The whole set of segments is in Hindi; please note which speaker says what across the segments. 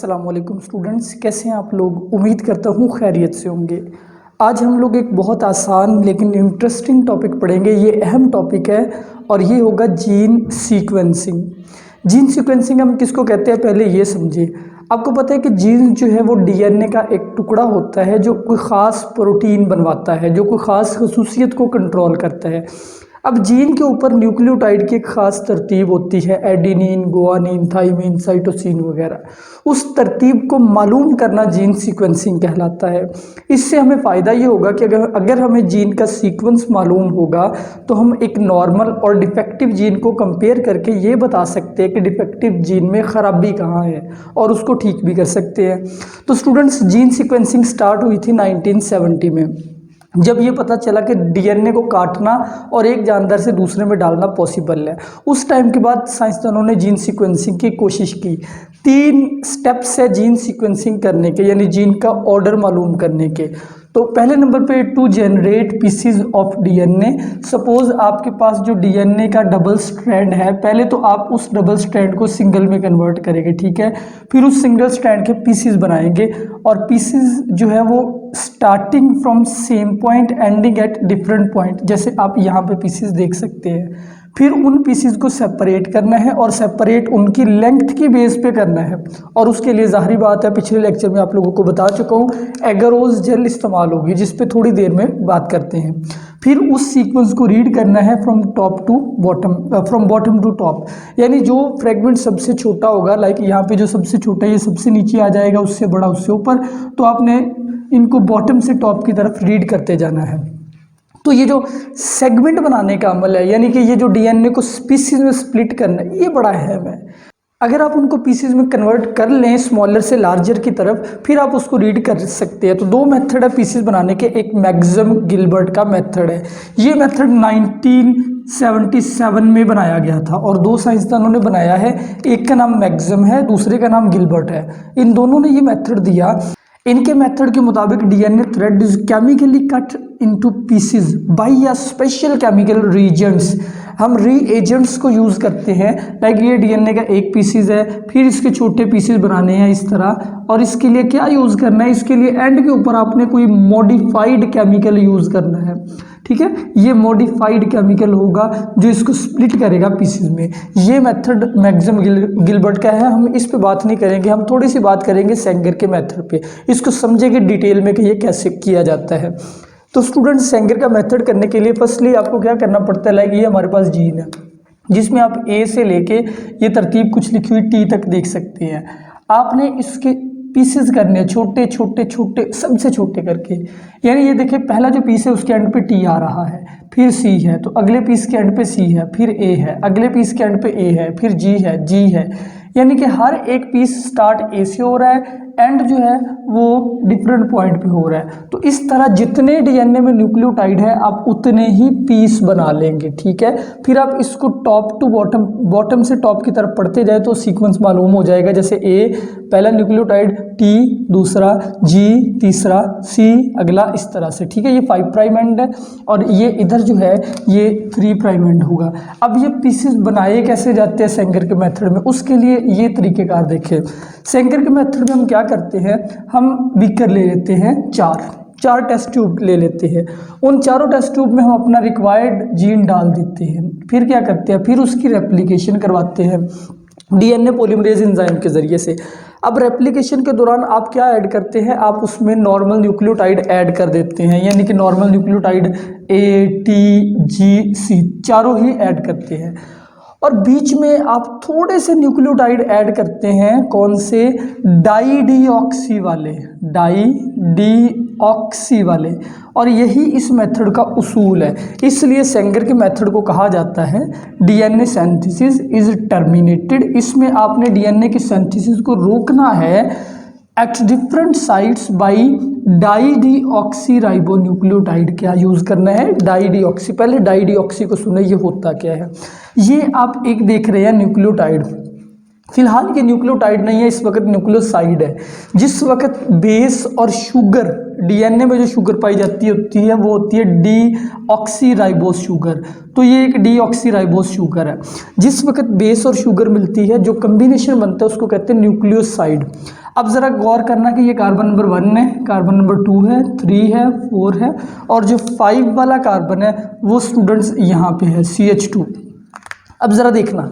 Speaker 1: अस्सलाम वालेकुम स्टूडेंट्स, कैसे हैं आप लोग। उम्मीद करता हूँ खैरियत से होंगे। आज हम लोग एक बहुत आसान लेकिन इंटरेस्टिंग टॉपिक पढ़ेंगे। ये अहम टॉपिक है और ये होगा जीन सीक्वेंसिंग। जीन सीक्वेंसिंग हम किसको कहते हैं पहले ये समझिए। आपको पता है कि जीन जो है वो डीएनए का एक टुकड़ा होता है जो कोई ख़ास प्रोटीन बनवाता है, जो कोई ख़ास खसूसियत को कंट्रोल करता है। अब जीन के ऊपर न्यूक्लियोटाइड की एक ख़ास तरतीब होती है, एडेनिन, गुआनिन, थाइमिन, साइटोसिन वगैरह। उस तरतीब को मालूम करना जीन सीक्वेंसिंग कहलाता है। इससे हमें फ़ायदा ये होगा कि अगर हमें जीन का सीक्वेंस मालूम होगा तो हम एक नॉर्मल और डिफेक्टिव जीन को कंपेयर करके ये बता सकते हैं कि डिफेक्टिव जीन में ख़राबी कहाँ है और उसको ठीक भी कर सकते हैं। तो स्टूडेंट्स, जीन सीक्वेंसिंग स्टार्ट हुई थी 1970 में, जब ये पता चला कि डीएनए को काटना और एक जानदार से दूसरे में डालना पॉसिबल है। उस टाइम के बाद साइंसदानों ने जीन सीक्वेंसिंग की कोशिश की। 3 स्टेप्स है जीन सीक्वेंसिंग करने के, यानी जीन का ऑर्डर मालूम करने के। तो पहले नंबर पे to generate pieces of DNA. Suppose आपके पास जो डीएनए का डबल स्ट्रैंड है, पहले तो आप उस डबल स्ट्रैंड को सिंगल में कन्वर्ट करेंगे, ठीक है। फिर उस सिंगल स्ट्रैंड के पीसीज बनाएंगे और पीसीज जो है वो starting from same point ending at different point, जैसे आप यहाँ पे पीसीज देख सकते हैं। फिर उन पीसीज को सेपरेट करना है और सेपरेट उनकी लेंथ की बेस पे करना है। और उसके लिए ज़ाहिर बात है, पिछले लेक्चर में आप लोगों को बता चुका हूँ, एगरोज जेल इस्तेमाल होगी, जिस पे थोड़ी देर में बात करते हैं। फिर उस सीक्वेंस को रीड करना है from top to bottom, from bottom to top, यानी जो फ्रेगमेंट सबसे छोटा होगा, लाइक यहाँ पे जो सबसे छोटा है ये सबसे नीचे आ जाएगा, उससे बड़ा उससे ऊपर, तो आपने इनको बॉटम से टॉप की तरफ रीड करते जाना है। तो ये जो सेगमेंट बनाने का अमल है, यानी कि ये जो डीएनए को पीसीज में स्प्लिट करना है, ये बड़ा अहम है। अगर आप उनको पीसीज में कन्वर्ट कर लें स्मॉलर से लार्जर की तरफ, फिर आप उसको रीड कर सकते हैं। तो 2 मेथड है पीसीज बनाने के। एक मैक्सम गिलबर्ट का मेथड है। ये मेथड 1977 में बनाया गया था और 2 साइंसदानों ने बनाया है। एक का नाम मैक्सम है, दूसरे का नाम गिलबर्ट है। इन दोनों ने ये मेथड दिया। इनके मेथड के मुताबिक DNA thread is chemically cut into pieces by special chemical Regents. हम रीएजेंट्स को यूज़ करते हैं, लाइक ये डीएनए का एक पीसीज है, फिर इसके छोटे पीसेस बनाने हैं इस तरह। और इसके लिए क्या यूज़ करना है, इसके लिए एंड के ऊपर आपने कोई मॉडिफाइड केमिकल यूज़ करना है, ठीक है। ये मॉडिफाइड केमिकल होगा जो इसको स्प्लिट करेगा पीसेस में। ये मेथड मैक्सम गिलबर्ट का है। हम इस पे बात नहीं करेंगे, हम थोड़ी सी बात करेंगे सेंगर के मेथड पे। इसको समझेंगे डिटेल में कि ये कैसे किया जाता है। तो स्टूडेंट, सेंगर का मेथड करने के लिए फर्स्टली आपको क्या करना पड़ता है, लाइक ये हमारे पास जीन है जिसमें आप ए से लेके ये तरतीब कुछ लिखी हुई टी तक देख सकते हैं। आपने इसके पीसेस करने हैं, छोटे छोटे छोटे, सबसे छोटे करके। यानी ये देखिए, पहला जो पीस है उसके एंड पे टी आ रहा है, फिर सी है, तो अगले पीस के एंड पे सी है, फिर ए है, अगले पीस के एंड पे ए है, फिर जी है, जी है। यानी कि हर एक पीस स्टार्ट ए से हो रहा है, एंड जो है वो डिफरेंट पॉइंट पे हो रहा है। तो इस तरह जितने डीएनए में न्यूक्लियोटाइड है आप उतने ही पीस बना लेंगे, ठीक है। फिर आप इसको टॉप टू बॉटम, बॉटम से टॉप की तरफ पढ़ते जाए तो सीक्वेंस मालूम हो जाएगा। जैसे ए पहला न्यूक्लियोटाइड, टी दूसरा, जी तीसरा, सी अगला, इस तरह से, ठीक है। ये 5 प्राइम एंड है और ये इधर जो है ये 3 प्राइम एंड होगा। अब ये पीसेस बनाए कैसे जाते हैं सेंगर के मेथड में, उसके लिए ये तरीकेकार देखें। सेंगर के मेथड में हम क्या करते हैं, हम बीकर ले लेते हैं, 4 टेस्ट ट्यूब ले लेते हैं। उन चारों टेस्ट ट्यूब में हम अपना रिक्वायर्ड जीन डाल देते हैं। फिर क्या करते हैं, फिर उसकी रेप्लिकेशन करवाते हैं डीएनए पॉलीमरेज एंजाइम के ज़रिए से। अब रेप्लिकेशन के दौरान आप क्या ऐड करते हैं, आप उसमें नॉर्मल न्यूक्लियोटाइड ऐड कर देते हैं, यानी कि नॉर्मल न्यूक्लियोटाइड ए, टी, जी, सी चारों ही ऐड करते हैं। और बीच में आप थोड़े से न्यूक्लियोटाइड ऐड करते हैं, कौन से, डाई डीऑक्सी वाले, डाई डीऑक्सी वाले। और यही इस मेथड का उसूल है। इसलिए सेंगर के मेथड को कहा जाता है डीएनए सिंथेसिस इज टर्मिनेटेड। इसमें आपने डीएनए की सिंथेसिस को रोकना है at different sites by di ribonucleotide. क्या यूज़ करना है, डाई डीऑक्सी। पहले डाई डीऑक्सी को सुने, ये होता क्या है। ये आप एक देख रहे हैं न्यूक्लियोटाइड, फिलहाल ये न्यूक्लियोटाइड नहीं है, इस वक्त न्यूक्लियोसाइड है। जिस वक्त बेस और शुगर, डीएनए में जो शुगर पाई जाती होती है वो होती है डीऑक्सीराइबोस शुगर। तो ये एक डीऑक्सीराइबोस शुगर है। जिस वक्त बेस और शुगर मिलती है, जो कम्बिनेशन बनता है उसको कहते हैं न्यूक्लियोसाइड। अब ज़रा गौर करना कि ये कार्बन नंबर 1 है, कार्बन नंबर 2 है, 3 है, 4 है, और जो 5 वाला कार्बन है वो स्टूडेंट्स यहाँ पे है CH2। अब ज़रा देखना,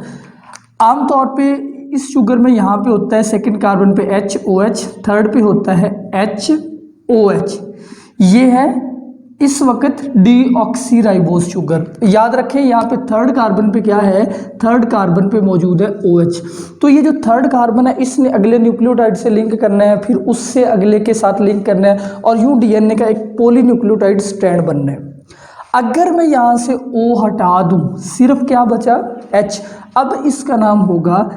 Speaker 1: आमतौर पे इस शुगर में यहाँ पे होता है सेकंड कार्बन पे HOH, थर्ड पे होता है HOH। ये है इस वक्त डीऑक्सीराइबोस शुगर। याद रखें यहाँ पे थर्ड कार्बन पे क्या है, थर्ड कार्बन पे मौजूद है OH। तो ये जो थर्ड कार्बन है इसने अगले न्यूक्लियोटाइड से लिंक करना है, फिर उससे अगले के साथ लिंक करना है, और यूं DNA का एक पॉलीन्यूक्लियोटाइड स्ट्रैंड बनना है। अगर मैं यहाँ से O हटा दूं, सिर्फ क्या बचा H। अब इसका नाम होगा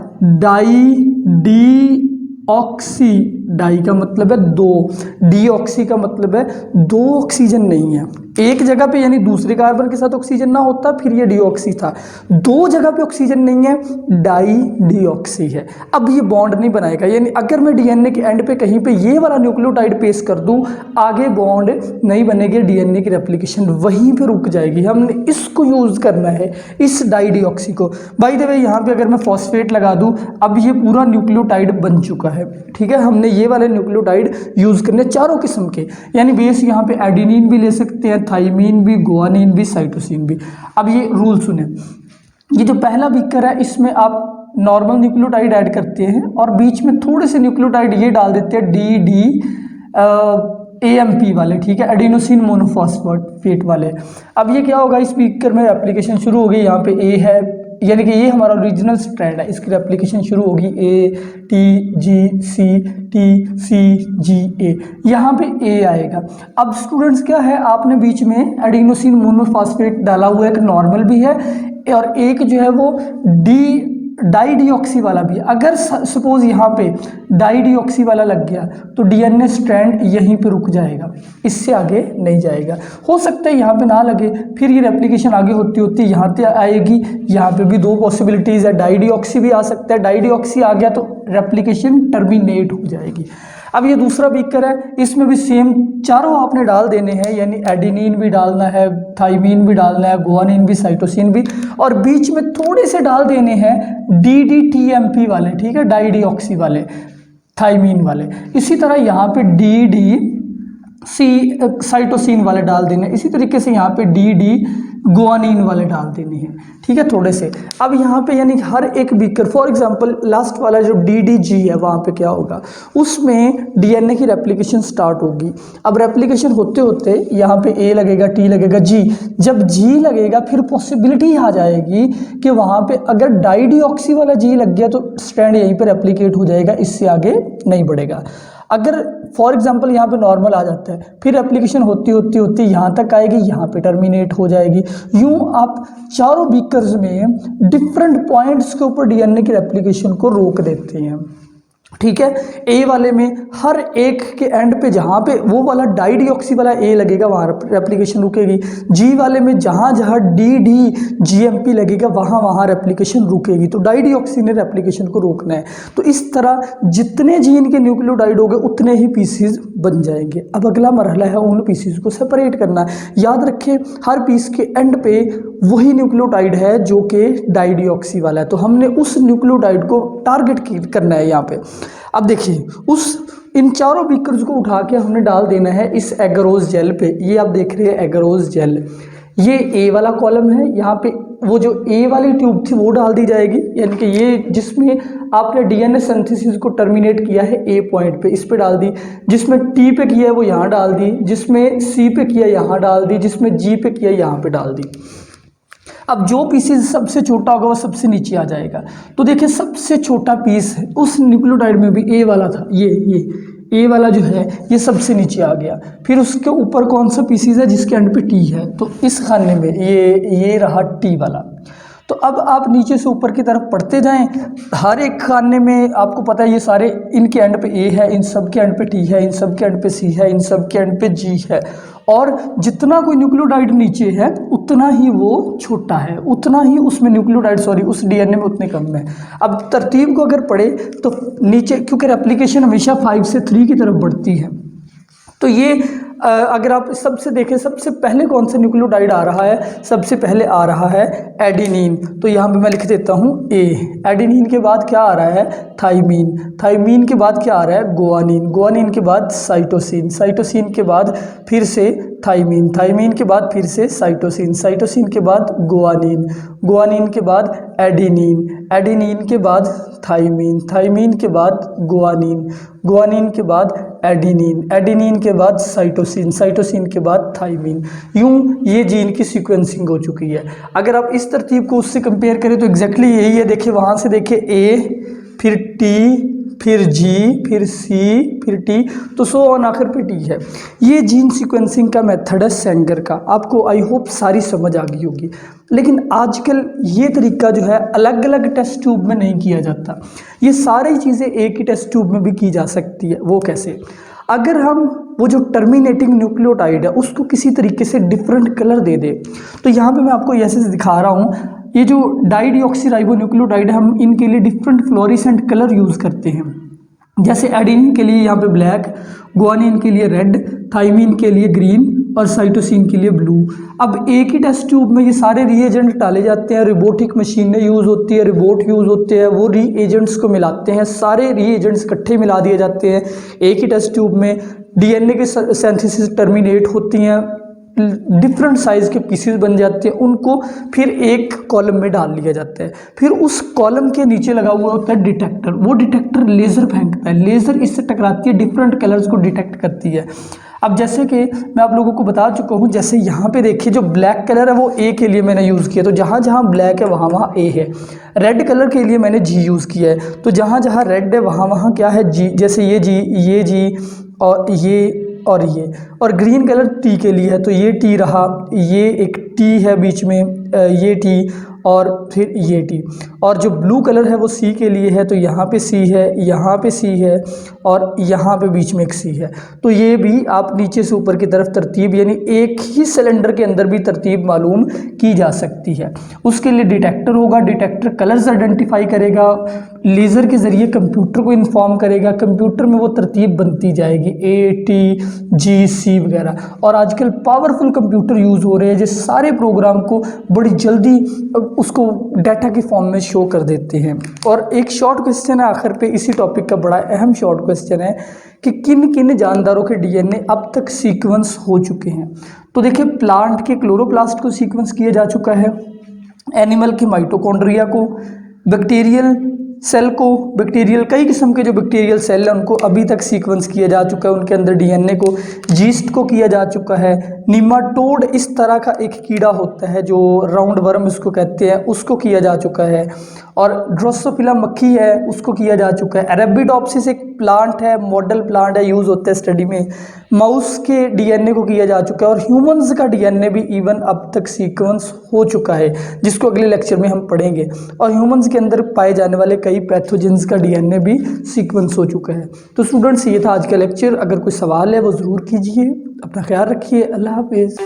Speaker 1: डीऑक्सी। डाई का मतलब है दो, डीऑक्सी का मतलब है दो ऑक्सीजन नहीं है एक जगह पे, यानी दूसरे कार्बन के साथ ऑक्सीजन ना होता फिर ये डीऑक्सी था। दो जगह पे ऑक्सीजन नहीं है, डाई डीऑक्सी है। अब ये बॉन्ड नहीं बनाएगा, यानी अगर मैं DNA के एंड पे कहीं पे ये वाला न्यूक्लियोटाइड पेश कर दूं, आगे बॉन्ड नहीं बनेगी, DNA की रेप्लिकेशन वहीं पे रुक जाएगी। हमने इसको यूज करना है, इस डाई डीऑक्सी को। बाय द वे यहाँ पे अगर मैं फॉस्फेट लगा दूं, अब ये पूरा न्यूक्लियोटाइड बन चुका है, ठीक है। हमने ये वाले न्यूक्लियोटाइड यूज करने चारों किस्म के, यानी बेस यहाँ पे एडेनिन भी ले सकते हैं, थाइमीन भी, गुआनिन भी, साइटोसिन भी। अब ये रूल सुने, ये जो पहला बीकर है इसमें आप नॉर्मल न्यूक्लियोटाइड ऐड करते हैं और बीच में थोड़े से न्यूक्लियोटाइड ये डाल देते हैं AMP वाले, ठीक है, एडिनोसिन मोनोफॉस्फेट वाले। अब ये क्या होगा, इस बीकर में एप्लीकेशन शुरू होगी। यहाँ पे A है, यानी कि ये हमारा ओरिजिनल स्ट्रैंड है, इसकी रेप्लिकेशन शुरू होगी ATGCTCGA, यहाँ पे A आएगा। अब स्टूडेंट्स क्या है, आपने बीच में एडिनोसिन मोनोफॉस्फेट डाला हुआ है, एक नॉर्मल भी है और एक जो है वो डाई डीऑक्सी वाला भी है। अगर सपोज यहाँ पे डाई डीऑक्सी वाला लग गया तो DNA स्ट्रैंड यहीं पे रुक जाएगा, इससे आगे नहीं जाएगा। हो सकता है यहाँ पे ना लगे, फिर ये रेप्लिकेशन आगे होती होती यहाँ पे आएगी। यहाँ पे भी दो पॉसिबिलिटीज़ है, डाई डीऑक्सी भी आ सकता है, डाई डीऑक्सी आ गया तो रेप्लिकेशन टर्मिनेट हो जाएगी। अब ये दूसरा बीकर है, इसमें भी सेम चारों आपने डाल देने हैं, यानी एडेनिन भी डालना है, थाइमीन भी डालना है, गुआनिन भी, साइटोसिन भी, और बीच में थोड़े से डाल देने हैं DDTMP वाले, ठीक है, डाई डीऑक्सी वाले, थाइमीन वाले। इसी तरह यहाँ पे साइटोसिन वाले डाल देने, इसी तरीके से यहाँ पे गुआनिन वाले डाल देने हैं, ठीक है, थोड़े से। अब यहाँ पे यानी हर एक बीकर, फॉर एग्जांपल लास्ट वाला जो DDG है, वहाँ पे क्या होगा, उसमें DNA की रेप्लिकेशन स्टार्ट होगी। अब रेप्लिकेशन होते होते यहाँ पे A लगेगा, T लगेगा, G। जब G लगेगा फिर पॉसिबिलिटी आ जाएगी कि वहाँ पे अगर डाई डीऑक्सी वाला G लग गया तो स्ट्रैंड यहीं पे रेप्लिकेट हो जाएगा, इससे आगे नहीं बढ़ेगा। अगर फॉर एग्जांपल यहाँ पे नॉर्मल आ जाता है, फिर एप्लीकेशन होती होती होती यहाँ तक आएगी, यहाँ पे टर्मिनेट हो जाएगी। यूं आप चारों बीकर्स में डिफरेंट पॉइंट्स के ऊपर DNA की रेप्लिकेशन को रोक देते हैं, ठीक है। A वाले में हर एक के एंड पे जहाँ पे वो वाला डाई डीऑक्सी वाला A लगेगा वहाँ रेप्लिकेशन रुकेगी। G वाले में जहाँ जहाँ DDGMP लगेगा वहाँ वहाँ रेप्लिकेशन रुकेगी। तो डाई डीऑक्सी ने रेप्लिकेशन को रोकना है। तो इस तरह जितने जीन के न्यूक्लियोटाइड होंगे उतने ही पीसीज बन जाएंगे। अब अगला मरहला है उन पीसीज को सेपरेट करना। याद रखें हर पीस के एंड पे वही न्यूक्लियोटाइड है जो कि डाई डीऑक्सी वाला है, तो हमने उस न्यूक्लियोटाइड को टारगेट करना है यहाँ पे। अब देखिए इन चारों बीकर्स को उठा के हमने डाल देना है इस एगरोज जेल पे। ये आप देख रहे हैं एगरोज जेल, ये A वाला कॉलम है। यहाँ पे वो जो A वाली ट्यूब थी वो डाल दी जाएगी, यानी कि ये जिसमें आपने DNA सिंथेसिस को टर्मिनेट किया है A पॉइंट पे, इस पे डाल दी। जिसमें T पे किया है वो यहाँ डाल दी, जिसमें C पे किया यहाँ डाल दी, जिसमें G पे किया यहाँ पे डाल दी। अब जो पीसेस सबसे छोटा होगा वो सबसे नीचे आ जाएगा। तो देखिए सबसे छोटा पीस है उस न्यूक्लियोटाइड में भी A वाला था, ये A वाला जो है ये सबसे नीचे आ गया। फिर उसके ऊपर कौन सा पीसीज है जिसके एंड पे T है, तो इस खाने में ये रहा T वाला। तो अब आप नीचे से ऊपर की तरफ पढ़ते जाएं, हर एक खाने में आपको पता है ये सारे इनके एंड पे A है, इन सब के एंड पे T है, इन सब के एंड पे C है, इन सब के एंड पे G है। और जितना कोई न्यूक्लियोटाइड नीचे है उतना ही वो छोटा है, उतना ही उसमें न्यूक्लियोटाइड उस DNA में उतने कम है। अब तरतीब को अगर पढ़े तो नीचे, क्योंकि रेप्लिकेशन हमेशा 5 से 3 की तरफ बढ़ती है, तो ये अगर आप सबसे देखें, सबसे पहले कौन सा न्यूक्लियोटाइड आ रहा है, सबसे पहले आ रहा है एडेनिन। तो यहाँ पे मैं लिख देता हूँ ए। एडेनिन के बाद क्या आ रहा है, थाइमीन। थाइमीन के बाद क्या आ रहा है, गुआनिन। गुआनिन के बाद साइटोसिन। साइटोसिन के बाद फिर से थाइमीन। थाइमीन के बाद फिर से साइटोसिन। साइटोसिन के बाद गुआनिन। गुआनिन के बाद एडेनिन। एडेनिन के बाद थाइमीन। थाइमीन के बाद गुआनिन। गुआनिन के बाद एडेनिन। एडेनिन के बाद साइटोसिन। साइटोसिन के बाद थाइमीन। यूं ये जीन की सीक्वेंसिंग हो चुकी है। अगर आप इस तरतीब को उससे कंपेयर करें तो एग्जैक्टली यही है। देखिए वहाँ से देखिए ए, फिर टी, फिर जी, फिर सी, फिर टी, तो सो ऑन आखिर पे टी है। ये जीन सीक्वेंसिंग का मेथड है सेंगर का। आपको आई होप सारी समझ आ गई होगी। लेकिन आजकल ये तरीका जो है अलग अलग टेस्ट ट्यूब में नहीं किया जाता। ये सारी चीज़ें एक ही टेस्ट ट्यूब में भी की जा सकती है। वो कैसे? अगर हम वो जो टर्मिनेटिंग न्यूक्लियोटाइड है उसको किसी तरीके से डिफरेंट कलर दे दे, तो यहाँ पे मैं आपको ऐसे दिखा रहा हूँ। ये जो डाइडिऑक्सीराइबोन्यूक्लियोटाइड है, हम इनके लिए डिफरेंट फ्लोरिसेंट कलर यूज़ करते हैं। जैसे एडेनिन के लिए यहाँ पे ब्लैक, गुआनिन के लिए रेड, थाइमीन के लिए ग्रीन और साइटोसिन के लिए ब्लू। अब एक ही टेस्ट ट्यूब में ये सारे रिएजेंट डाले जाते हैं, रोबोटिक मशीनें यूज़ होती है, रोबोट यूज़ होते हैं, वो रिएजेंट्स को मिलाते हैं, सारे रिएजेंट्स इकट्ठे मिला दिए जाते हैं एक ही टेस्ट ट्यूब में। डीएनए के सिंथेसिस टर्मिनेट होती हैं, डिफरेंट साइज़ के पीसेस बन जाते हैं, उनको फिर एक कॉलम में डाल लिया जाता है। फिर उस कॉलम के नीचे लगा हुआ होता है डिटेक्टर। वो डिटेक्टर लेज़र फेंकता है, लेज़र इससे टकराती है, डिफरेंट कलर्स को डिटेक्ट करती है। अब जैसे कि मैं आप लोगों को बता चुका हूँ, जैसे यहाँ पे देखिए जो ब्लैक कलर है वो ए के लिए मैंने यूज़ किया, तो जहाँ जहाँ ब्लैक है वहाँ वहाँ ए है। रेड कलर के लिए मैंने जी यूज़ किया है, तो जहाँ जहाँ रेड है वहाँ वहाँ क्या है, जी। जैसे ये जी और ये और ये। और ग्रीन कलर टी के लिए है, तो ये टी रहा, ये एक टी है बीच में, ये टी और फिर ये टी। और जो ब्लू कलर है वो सी के लिए है, तो यहाँ पे सी है, यहाँ पे सी है और यहाँ पे बीच में एक सी है। तो ये भी आप नीचे से ऊपर की तरफ तरतीब, यानी एक ही सिलेंडर के अंदर भी तरतीब मालूम की जा सकती है। उसके लिए डिटेक्टर होगा, डिटेक्टर कलर्स आइडेंटिफाई करेगा, लेज़र के ज़रिए कंप्यूटर को इन्फॉर्म करेगा, कंप्यूटर में वो तरतीब बनती जाएगी, ए, टी, जी, सी वगैरह। और आजकल पावरफुल कंप्यूटर यूज़ हो रहे हैं जो सारे प्रोग्राम को बड़ी जल्दी उसको डाटा के फॉर्म में शो कर देते हैं। और एक शॉर्ट क्वेश्चन है आखिर पे इसी टॉपिक का, बड़ा अहम शॉर्ट क्वेश्चन है कि किन किन जानदारों के डीएनए अब तक सीक्वेंस हो चुके हैं। तो देखिए, प्लांट के क्लोरोप्लास्ट को सीक्वेंस किया जा चुका है, एनिमल के माइटोकॉन्ड्रिया को, बैक्टीरियल सेल को, बैक्टीरियल कई किस्म के जो बैक्टीरियल सेल हैं उनको अभी तक सीक्वेंस किया जा चुका है, उनके अंदर डीएनए को, जीस्ट को किया जा चुका है, निमाटोड इस तरह का एक कीड़ा होता है जो राउंड वर्म इसको कहते हैं, उसको किया जा चुका है, और ड्रोसोफिला मक्खी है उसको किया जा चुका है। अरेबिडोप्सिस एक प्लांट है, मॉडल प्लांट है, यूज़ होता है स्टडी में, माउस के डीएनए को किया जा चुका है, और ह्यूमंस का डीएनए भी इवन अब तक सीक्वेंस हो चुका है, जिसको अगले लेक्चर में हम पढ़ेंगे। और ह्यूमंस के अंदर पाए जाने वाले कई पैथोजेंस का डीएनए भी सीक्वेंस हो चुका है। तो स्टूडेंट्स, ये था आज का लेक्चर। अगर कोई सवाल है वो ज़रूर कीजिए। अपना ख्याल रखिए। अल्लाह हाफिज़।